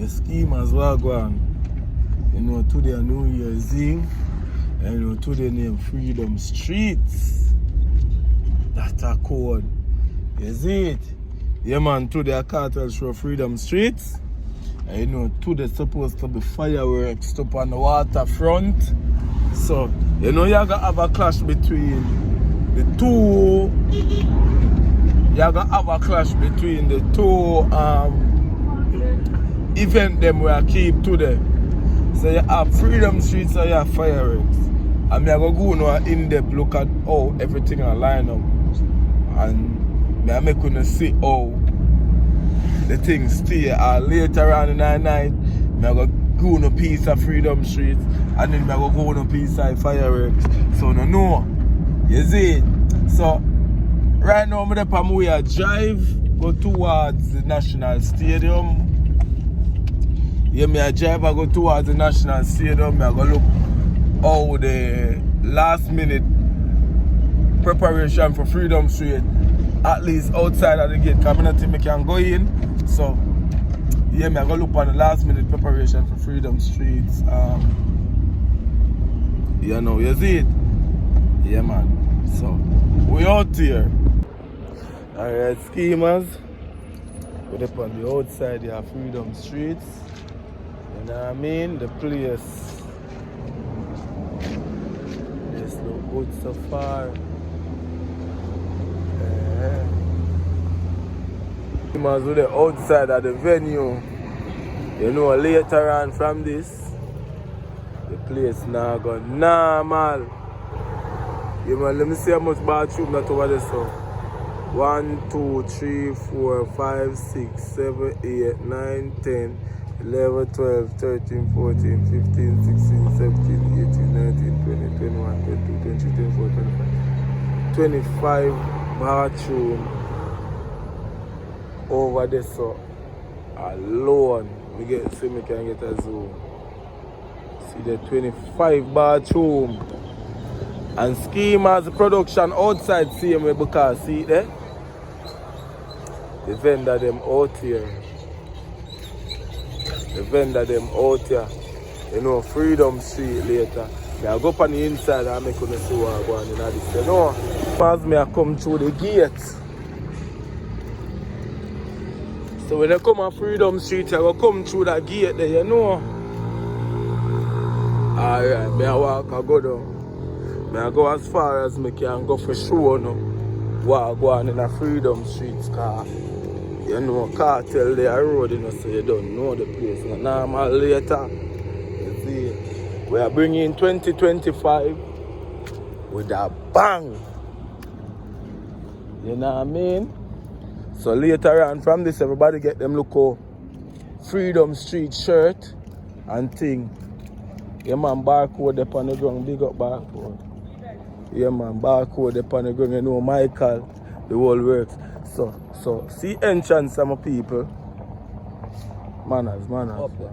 Your schemers will go on. You know, today New Year's Eve. And you know, today name Freedom Streets. That's a code. You see it? Yeah man, today a cartel show Freedom Streets. And you know, today supposed to be fireworks up on the waterfront. So, you know, you're gonna have a clash between the two. You're gonna have a clash between the two event them we keep today. So you have Freedom Streets and you have fireworks. And me I go no in-depth look at how everything are line up. And me I make you see how the things stay. Later on in the night, me I go no piece of Freedom Streets and then me I go no piece of fireworks. So no. You see it? So right now I'm on my way a drive, go towards the National Stadium. Yeah, me a drive, I go towards the National Stadium. I go look how the last minute preparation for Freedom Street, at least outside of the gate, because I don't think I can go in. So, yeah, me I go look on the last minute preparation for Freedom Streets. You know, you see it? Yeah, man. So, we out here. Alright, schemers. We're up on the outside, you have Freedom Streets. You know what I mean? The place look good so far. Schemers with the outside of the venue. You know, later on from this, the place now go normal. Yeah, man, let me see how much bathroom that over there, so. 1, 2, 3, 4, 5, 6, 7, 8, 9, 10, 11, 12, 13, 14, 15, 16, 17, 18, 19, 20, 21, 22, 23, 24, 25. 25 bathroom over there, so alone. See me can get a zoom. See the 25 bathroom. And schemers production outside same way because see there? The vendor them out here. The vendor them out here. You know, Freedom Street later. I go up on the inside and make you see what I'm going in this. You know, as me I come through the gate. So when I come on Freedom Street, I go come through that gate there, you know. Alright, me I walk, I go down. I go as far as I can go for sure now. What go on in a Freedom Streets car. You know, cartel there road, you know, so you don't know the place. No normal later. You see, we are bringing 2025 with a bang. You know what I mean? So later on from this, everybody get them look out Freedom Street shirt and thing. Yeah man, barcode up on the ground, big up barcode. Yeah man, barcode up on the ground, you know Michael, the whole works. So see entrance of my people. Manners. Okay.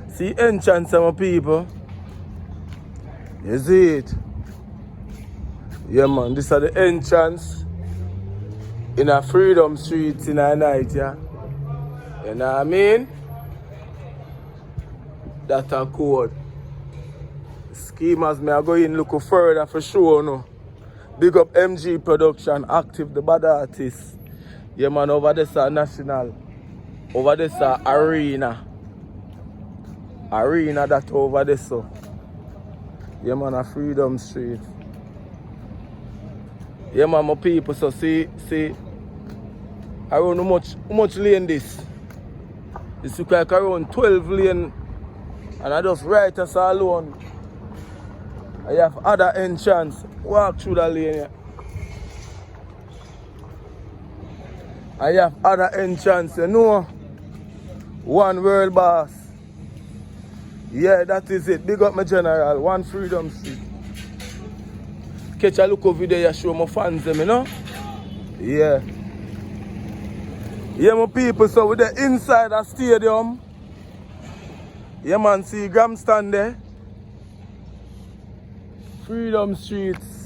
See entrance of my people. You see it? Yeah man, this is the entrance in a Freedom Street in a night, yeah. You know what I mean? That's a code. Schemers, me I go in look further for sure, no. Big up MG Production, Active, the bad artist. Yeah man, over this National. Over this Arena. Arena that over this so. Yeah man, a Freedom Street. Yeah man, my people, so see. Around how much lane this? It's like around 12 lane. And I just right us alone. I have other entrance. Walk through the lane here. I have other entrance, you know. One World Boss. Yeah, that is it. Big up my general. One Freedom Street. Catch a look over there, show my fans them, you know. Yeah. Yeah, my people, so with the inside the stadium. Yeah man, see grandstand there. Freedom Streets.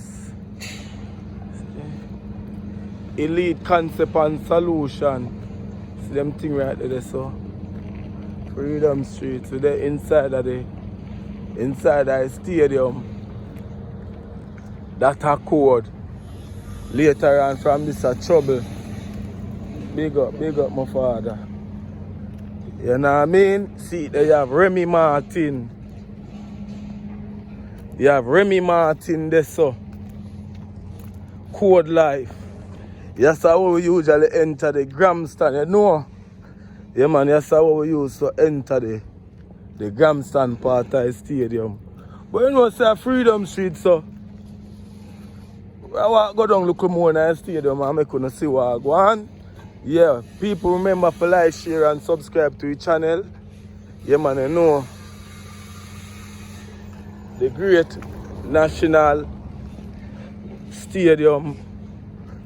Elite Concept and Solution. See them thing right there, so. Freedom Street, so they're inside of the stadium. That a code. Later on from this a trouble. Big up my father. You know what I mean? See, they have Remy Martin. You have Remy Martin there, so. Code Life. That's how we usually enter the grandstand, you know? Yeah, man, that's how we used to enter the grandstand part of the stadium. But you know, say Freedom Street, so. I want to go down look more in the stadium and make you see what I go on. Yeah, people remember to like, share and subscribe to the channel. Yeah, man, you know. The great national stadium,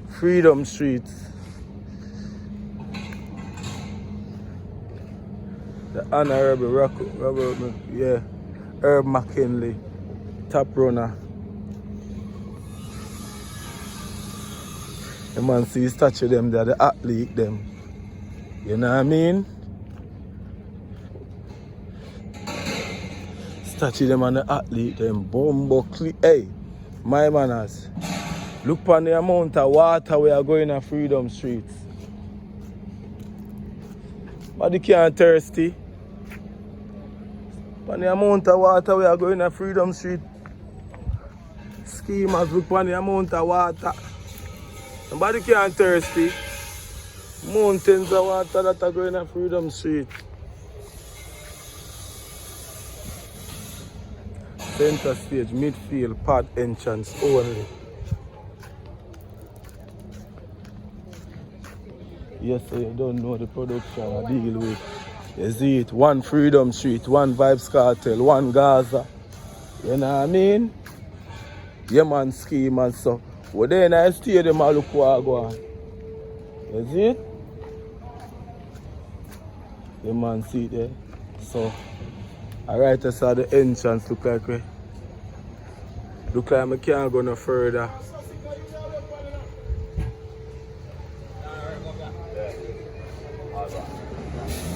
Freedom Street. The Honorable Herb McKinley, top runner. The man see statue them there, the athlete them. You know what I mean? Statue them and the athlete them. Bumbo hey, my manners. Look on the amount of water we are going on Freedom Street. But they can't thirsty. On the amount of water we are going on Freedom Street. Schemers, look on the amount of water. Nobody can't thirsty. Mountains of water that are going on Freedom Street. Center stage, midfield, pad entrance only. Yes, so you don't know the production I deal with. You see it, one Freedom Street, one Vybz Kartel, one Gaza. You know what I mean? Yeah, man, scheme and so. We're there in the stadium, I look what I go on. You see it? The man see it there. So, alright, I saw the entrance look like I can't go no further.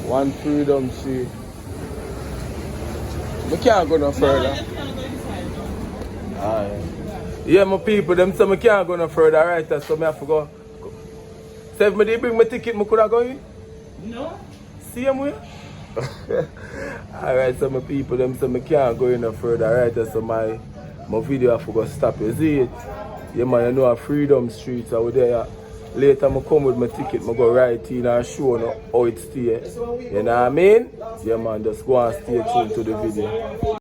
One Freedom Street. I can't go no further. Yeah, my people, them say I can't go no further, right? So I have to go. So if I bring my ticket, I could have gone in? No. Same way? Alright, so my people, them say I can't go in no further, right? So my video have to go stop. You see it? Yeah, man, you know a Freedom Street, so we're there. Later, I come with my ticket, I go right in and show you how it stays. You know what I mean? Yeah, man, just go and stay tuned to the video.